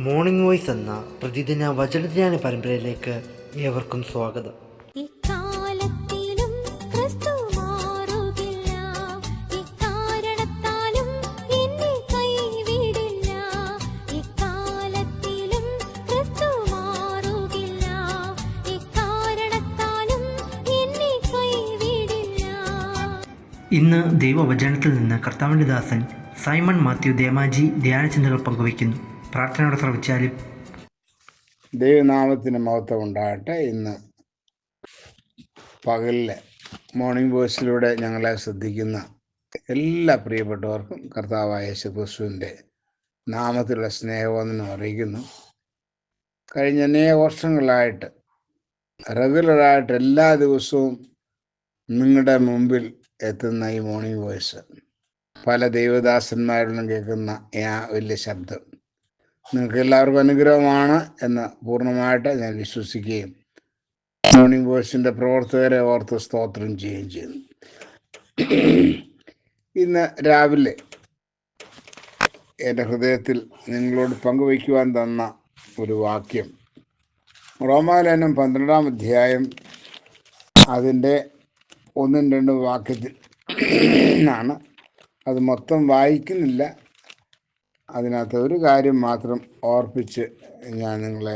Morning voice എന്ന പ്രതിദിന വചനധ്യാന പരമ്പരയിലേക്ക് ഏവർക്കും സ്വാഗതം. ഇക്കാലത്തിലും ക്രിസ്തു മാറുകില്ല, ഇക്കാരണത്താലും എന്നെ കൈവിടില്ല. ഇക്കാലത്തിലും ക്രിസ്തു മാറുകില്ല, ഇക്കാരണത്താലും എന്നെ കൈവിടില്ല. ഇന്ന് ദൈവവചനത്തിൽ നിന്ന് കർത്താവിൻ്റെ ദാസൻ സൈമൺ മാത്യു ദേമാജി ധ്യാനചിന്തകൾ പങ്കുവയ്ക്കുന്നു. പ്രാർത്ഥനയോടെ ശ്രവിച്ചാലും. ദൈവനാമത്തിന് മഹത്വം ഉണ്ടാകട്ടെ. ഇന്ന് പകലിലെ മോർണിംഗ് വോയിസിലൂടെ ഞങ്ങളെ ശ്രദ്ധിക്കുന്ന എല്ലാ പ്രിയപ്പെട്ടവർക്കും കർത്താവായ യേശുക്രിസ്തുവിൻ്റെ നാമത്തിലുള്ള സ്നേഹവന്ദനം അറിയിക്കുന്നു. കഴിഞ്ഞ അനേക വർഷങ്ങളായിട്ട് റെഗുലറായിട്ട് എല്ലാ ദിവസവും നിങ്ങളുടെ മുമ്പിൽ എത്തുന്ന ഈ മോർണിംഗ് വോയിസ് പല ദൈവദാസന്മാരിലും കേൾക്കുന്ന ആ വലിയ ശബ്ദം നിങ്ങൾക്ക് എല്ലാവർക്കും അനുഗ്രഹമാണ് എന്ന് പൂർണ്ണമായിട്ട് ഞാൻ വിശ്വസിക്കുകയും മോർണിംഗ് വോയിസിൻ്റെ പ്രവർത്തകരെ ഓർത്ത് സ്തോത്രം ചെയ്യുകയും ചെയ്യുന്നു. ഇന്ന് രാവിലെ എൻ്റെ ഹൃദയത്തിൽ നിങ്ങളോട് പങ്കുവയ്ക്കുവാൻ തന്ന ഒരു വാക്യം റോമാലേഖനം 12-ാം അധ്യായം അതിൻ്റെ 1-2 വാക്യത്തിൽ ആണ്. അത് മൊത്തം വായിക്കുന്നില്ല. അതിനകത്ത് ഒരു കാര്യം മാത്രം ഓർപ്പിച്ച് ഞാൻ നിങ്ങളെ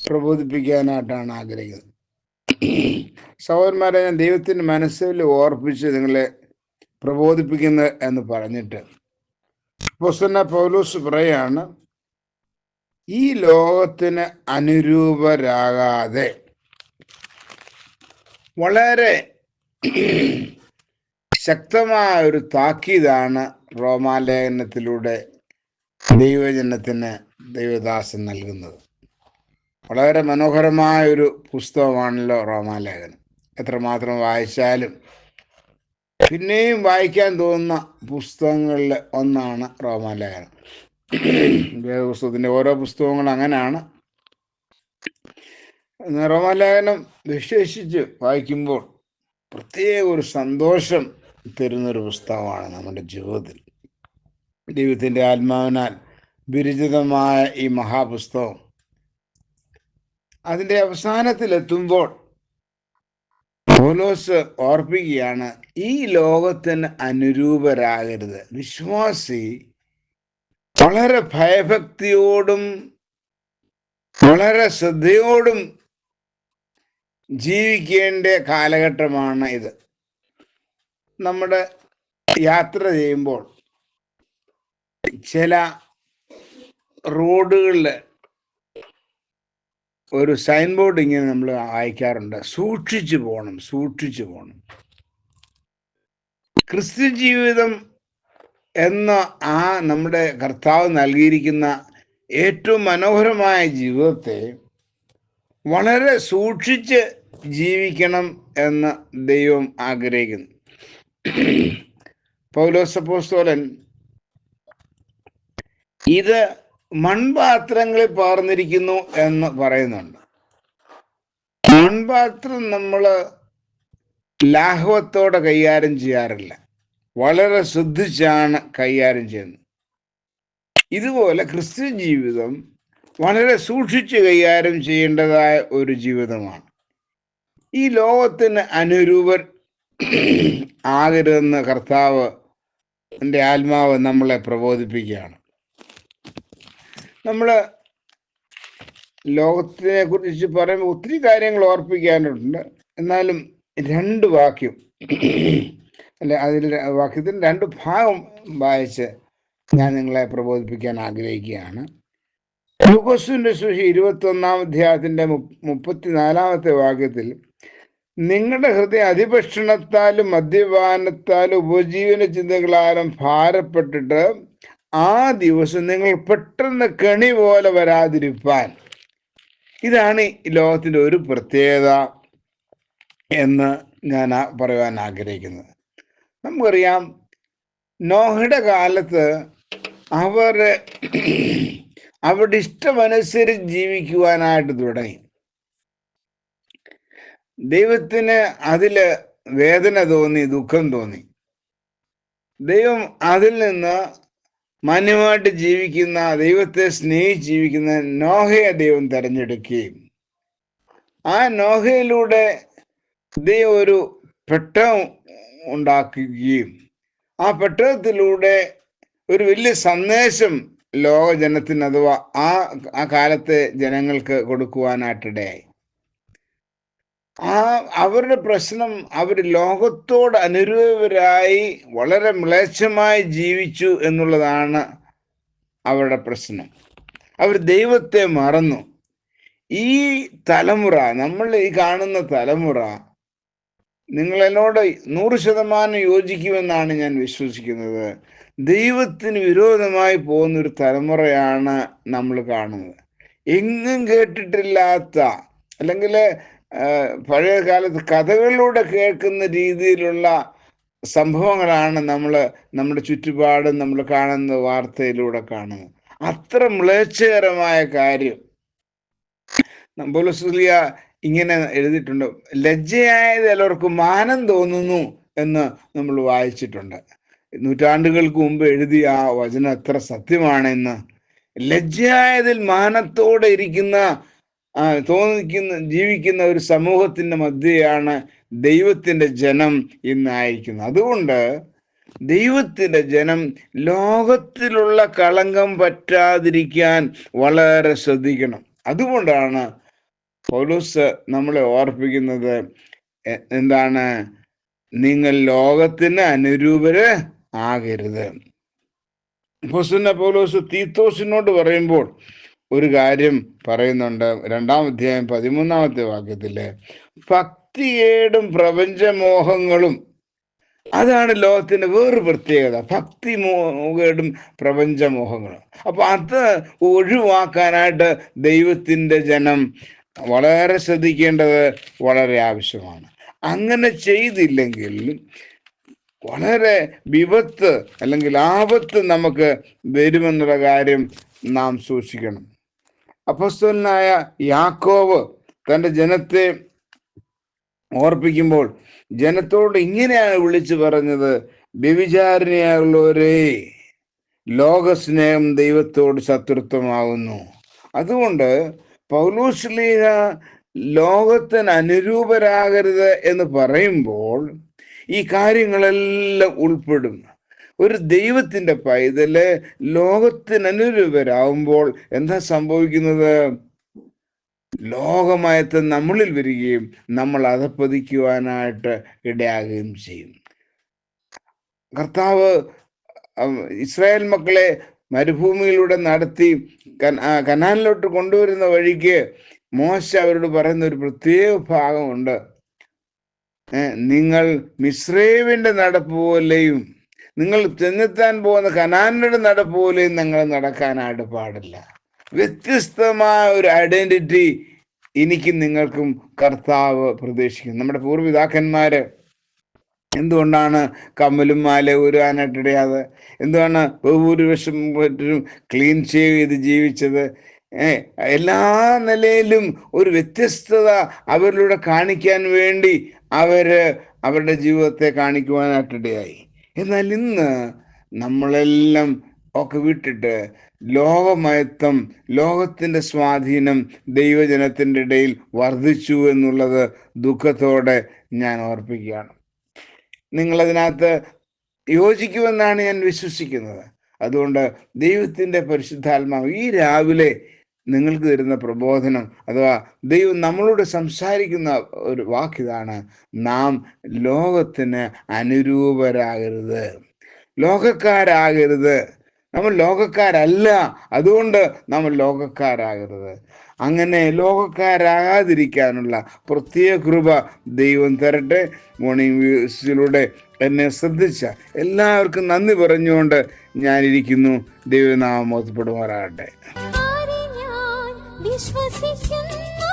പ്രബോധിപ്പിക്കാനായിട്ടാണ് ആഗ്രഹിക്കുന്നത്. സഹോദരന്മാരെ, ഞാൻ ദൈവത്തിൻ്റെ മനസ്സിൽ ഓർപ്പിച്ച് നിങ്ങളെ പ്രബോധിപ്പിക്കുന്നത് എന്ന് പറഞ്ഞിട്ട് അപ്പോസ്തലനായ പൗലോസ് പറയാണ്, ഈ ലോകത്തിന് അനുരൂപരാകാതെ വളരെ ശക്തമായ ഒരു താക്കീതാണ് റോമാലേഖനത്തിലൂടെ ദൈവജനത്തിന് ദൈവദാസൻ നൽകുന്നത്. വളരെ മനോഹരമായൊരു പുസ്തകമാണല്ലോ റോമാലേഖനം. എത്രമാത്രം വായിച്ചാലും പിന്നെയും വായിക്കാൻ തോന്നുന്ന പുസ്തകങ്ങളിൽ ഒന്നാണ് റോമാലേഖനം. വേദപുസ്തകത്തിൻ്റെ ഓരോ പുസ്തകങ്ങളും അങ്ങനെയാണ്. റോമാലേഖനം വിശേഷിച്ച് വായിക്കുമ്പോൾ പ്രത്യേക ഒരു സന്തോഷം തരുന്നൊരു പുസ്തകമാണ് നമ്മുടെ ജീവിതത്തിൽ. ദൈവത്തിൻ്റെ ആത്മാവിനാൽ വിരചിതമായ ഈ മഹാപുസ്തകം അതിൻ്റെ അവസാനത്തിലെത്തുമ്പോൾ പൗലോസ് ഓർപ്പിക്കുകയാണ്, ഈ ലോകത്തിന് അനുരൂപരാകരുത്. വിശ്വാസി വളരെ ഭയഭക്തിയോടും വളരെ ശ്രദ്ധയോടും ജീവിക്കേണ്ട കാലഘട്ടമാണ് ഇത്. നമ്മുടെ യാത്ര ചെയ്യുമ്പോൾ ചില റോഡുകളിൽ ഒരു സൈൻ ബോർഡ് ഇങ്ങനെ നമ്മൾ വായിക്കാറുണ്ട്, സൂക്ഷിച്ചു പോകണം, സൂക്ഷിച്ചു പോകണം. ക്രിസ്ത്യ ജീവിതം എന്ന ആ നമ്മുടെ കർത്താവ് നൽകിയിരിക്കുന്ന ഏറ്റവും മനോഹരമായ ജീവിതത്തെ വളരെ സൂക്ഷിച്ച് ജീവിക്കണം എന്ന് ദൈവം ആഗ്രഹിക്കുന്നു. പൗലോസ് അപ്പോസ്തലൻ ഇത് മൺപാത്രങ്ങളിൽ പാർന്നിരിക്കുന്നു എന്ന് പറയുന്നുണ്ട്. മൺപാത്രം നമ്മൾ ലാഘവത്തോടെ കൈകാര്യം ചെയ്യാറില്ല, വളരെ ശ്രദ്ധിച്ചാണ് കൈകാര്യം ചെയ്യുന്നത്. ഇതുപോലെ ക്രിസ്ത്യ ജീവിതം വളരെ സൂക്ഷിച്ച് കൈകാര്യം ചെയ്യേണ്ടതായ ഒരു ജീവിതമാണ്. ഈ ലോകത്തിന് അനുരൂപർ ആകരുതെന്ന് കർത്താവ് എൻ്റെ ആത്മാവ് നമ്മളെ പ്രബോധിപ്പിക്കുകയാണ്. നമ്മൾ ലോകത്തിനെ കുറിച്ച് പറയുമ്പോൾ ഒത്തിരി കാര്യങ്ങൾ ഓർപ്പിക്കാനുണ്ട്. എന്നാലും 2 വാക്യം അല്ലെ, അതിൽ വാക്യത്തിന് 2 ഭാഗം വായിച്ച് ഞാൻ നിങ്ങളെ പ്രബോധിപ്പിക്കാൻ ആഗ്രഹിക്കുകയാണ്. ലൂക്കോസിന്റെ സുവിശേഷം 21-ാം അധ്യായത്തിന്റെ 34-ാമത്തെ വാക്യത്തിൽ, നിങ്ങളുടെ ഹൃദയം അതിഭക്ഷണത്താലും മദ്യപാനത്താലും ഉപജീവന ചിന്തകളാലും ഭാരപ്പെട്ടിട്ട് ആ ദിവസം നിങ്ങൾ പെട്ടെന്ന് കെണി പോലെ വരാതിരിപ്പാൻ. ഇതാണ് ഈ ലോകത്തിൻ്റെ ഒരു പ്രത്യേകത എന്ന് ഞാൻ പറയുവാൻ ആഗ്രഹിക്കുന്നത്. നമുക്കറിയാം, നോഹയുടെ കാലത്ത് അവരുടെ ഇഷ്ടമനുസരിച്ച് ജീവിക്കുവാനായിട്ട് തുടങ്ങി. ദൈവത്തിന് അതിൽ വേദന തോന്നി, ദുഃഖം തോന്നി. ദൈവം അതിൽ നിന്ന് മാന്യമായിട്ട് ജീവിക്കുന്ന, ദൈവത്തെ സ്നേഹിച്ച് ജീവിക്കുന്ന നോഹയെ ദൈവം തെരഞ്ഞെടുക്കുകയും ആ നോഹയിലൂടെ ദൈവം ഒരു പെട്ടകം ഉണ്ടാക്കുകയും ആ പെട്ടകത്തിലൂടെ ഒരു വലിയ സന്ദേശം ലോക ജനത്തിന് അഥവാ ആ കാലത്തെ ജനങ്ങൾക്ക് കൊടുക്കുവാനായിട്ടിടയായി. അവരുടെ പ്രശ്നം, അവർ ലോകത്തോട് അനുരൂപരായി വളരെ മ്ലേച്ഛമായി ജീവിച്ചു എന്നുള്ളതാണ് അവരുടെ പ്രശ്നം. അവർ ദൈവത്തെ മറന്നു. ഈ തലമുറ, നമ്മൾ ഈ കാണുന്ന തലമുറ, നിങ്ങൾ എന്നോട് 100% യോജിക്കുമെന്നാണ് ഞാൻ വിശ്വസിക്കുന്നത്. ദൈവത്തിന് വിരോധമായി പോകുന്നൊരു തലമുറയാണ് നമ്മൾ കാണുന്നത്. എങ്ങും കേട്ടിട്ടില്ലാത്ത, അല്ലെങ്കിൽ പഴയ കാലത്ത് കഥകളിലൂടെ കേൾക്കുന്ന രീതിയിലുള്ള സംഭവങ്ങളാണ് നമ്മുടെ ചുറ്റുപാടും നമ്മൾ കാണുന്ന വാർത്തയിലൂടെ കാണുന്നത്. അത്ര മ്ലേച്ഛകരമായ കാര്യം. പൗലോസ് ഇങ്ങനെ എഴുതിയിട്ടുണ്ട്, ലജ്ജയായത് എല്ലാവർക്കും മാനം തോന്നുന്നു എന്ന് നമ്മൾ വായിച്ചിട്ടുണ്ട്. നൂറ്റാണ്ടുകൾക്ക് മുമ്പ് എഴുതിയ ആ വചനം എത്ര സത്യമാണെന്ന്. ലജ്ജയായതിൽ മാനത്തോടെ ജീവിക്കുന്ന ഒരു സമൂഹത്തിന്റെ മധ്യയാണ് ദൈവത്തിന്റെ ജനം ഇന്നായിരിക്കുന്നത്. അതുകൊണ്ട് ദൈവത്തിന്റെ ജനം ലോകത്തിലുള്ള കളങ്കം പറ്റാതിരിക്കാൻ വളരെ ശ്രദ്ധിക്കണം. അതുകൊണ്ടാണ് പൗലോസ് നമ്മളെ ഓർപ്പിക്കുന്നത്, എന്താണ്? നിങ്ങൾ ലോകത്തിന് അനുരൂപര് ആകരുത്. പൗലോസ് തീത്തോസിനോട് പറയുമ്പോൾ ഒരു കാര്യം പറയുന്നുണ്ട്. 2-ാം അധ്യായം 13-ാമത്തെ വാക്യത്തില്, ഭക്തിയേടും പ്രപഞ്ചമോഹങ്ങളും, അതാണ് ലോകത്തിന്റെ വേറൊരു പ്രത്യേകത. ഭക്തിമോഹേടും പ്രപഞ്ചമോഹങ്ങളും. അപ്പൊ അത് ഒഴിവാക്കാനായിട്ട് ദൈവത്തിന്റെ ജനം വളരെ ശ്രദ്ധിക്കേണ്ടത് വളരെ ആവശ്യമാണ്. അങ്ങനെ ചെയ്തില്ലെങ്കിൽ വളരെ വിപത്ത് അല്ലെങ്കിൽ ആപത്ത് നമുക്ക് വരുമെന്നുള്ള കാര്യം നാം സൂക്ഷിക്കണം. അപ്പോസ്തലനായ യാക്കോബ് തൻ്റെ ജനത്തെ ഓർപ്പിക്കുമ്പോൾ ജനത്തോട് ഇങ്ങനെയാണ് വിളിച്ചു പറഞ്ഞത്, വ്യഭിചാരിണിയായുള്ളവരേ, ലോകസ്നേഹം ദൈവത്തോട് ശത്രുത്വമാകുന്നു. അതുകൊണ്ട് പൗലോസ്ലീഹ ലോകത്തിന് അനുരൂപരാകരുത് എന്ന് പറയുമ്പോൾ ഈ കാര്യങ്ങളെല്ലാം ഉൾപ്പെടും. ഒരു ദൈവത്തിന്റെ പൈതല് ലോകത്തിന് അനുരൂപരാകുമ്പോൾ എന്താ സംഭവിക്കുന്നത്? ലോകമയത്ത് നമ്മളിൽ വരികയും നമ്മൾ അധപ്പതിക്കുവാനായിട്ട് ഇടയാകുകയും ചെയ്യും. കർത്താവ് ഇസ്രായേൽ മക്കളെ മരുഭൂമിയിലൂടെ നടത്തി കനാനിലോട്ട് കൊണ്ടുവരുന്ന വഴിക്ക് മോശ അവരോട് പറയുന്ന ഒരു പ്രത്യേക ഭാഗമുണ്ട്. നിങ്ങൾ മിസ്രൈമിന്റെ നടപ്പ് പോലെയും നിങ്ങൾ ചെന്നെത്താൻ പോകുന്ന കനാനിയുടെ നടപ്പ് പോലെയും നിങ്ങൾ നടക്കാനായിട്ട് പാടില്ല. വ്യത്യസ്തമായ ഒരു ഐഡന്റിറ്റി എനിക്കും നിങ്ങൾക്കും കർത്താവ് പ്രതീക്ഷിക്കുന്നു. നമ്മുടെ പൂർവ്വപിതാക്കന്മാര് എന്തുകൊണ്ടാണ് കമ്മലും മാല ഊരാനായിട്ടിടയാതെ? എന്തുകൊണ്ടാണ് ഭൂരിപക്ഷം ക്ലീൻ ഷേവ് ചെയ്ത് ജീവിച്ചത്? എല്ലാ നിലയിലും ഒരു വ്യത്യസ്തത അവരിലൂടെ കാണിക്കാൻ വേണ്ടി അവരുടെ ജീവിതത്തെ കാണിക്കുവാനായിട്ടിടയായി. എന്നാൽ ഇന്ന് നമ്മളെല്ലാം ഒക്കെ വിട്ടിട്ട് ലോകമയത്വം, ലോകത്തിന്റെ സ്വാധീനം ദൈവജനത്തിൻ്റെ ഇടയിൽ വർദ്ധിച്ചു എന്നുള്ളത് ദുഃഖത്തോടെ ഞാൻ ഓർപ്പിക്കുകയാണ്. നിങ്ങളതിനകത്ത് യോജിക്കുമെന്നാണ് ഞാൻ വിശ്വസിക്കുന്നത്. അതുകൊണ്ട് ദൈവത്തിൻ്റെ പരിശുദ്ധാത്മാവ് ഈ രാവിലെ നിങ്ങൾക്ക് തരുന്ന പ്രബോധനം, അഥവാ ദൈവം നമ്മളോട് സംസാരിക്കുന്ന ഒരു വാക്കിതാണ്, നാം ലോകത്തിന് അനുരൂപരാകരുത്, ലോകക്കാരാകരുത്. നമ്മൾ ലോകക്കാരല്ല, അതുകൊണ്ട് നമ്മൾ ലോകക്കാരാകരുത്. അങ്ങനെ ലോകക്കാരാകാതിരിക്കാനുള്ള പ്രത്യേക കൃപ ദൈവം തരട്ടെ. മോർണിംഗ് വ്യൂസിലൂടെ എന്നെ ശ്രദ്ധിച്ച എല്ലാവർക്കും നന്ദി പറഞ്ഞുകൊണ്ട് ഞാനിരിക്കുന്നു. ദൈവനാമം മഹത്വപ്പെടുമാറാകട്ടെ. വിശ്വസിക്കുന്നു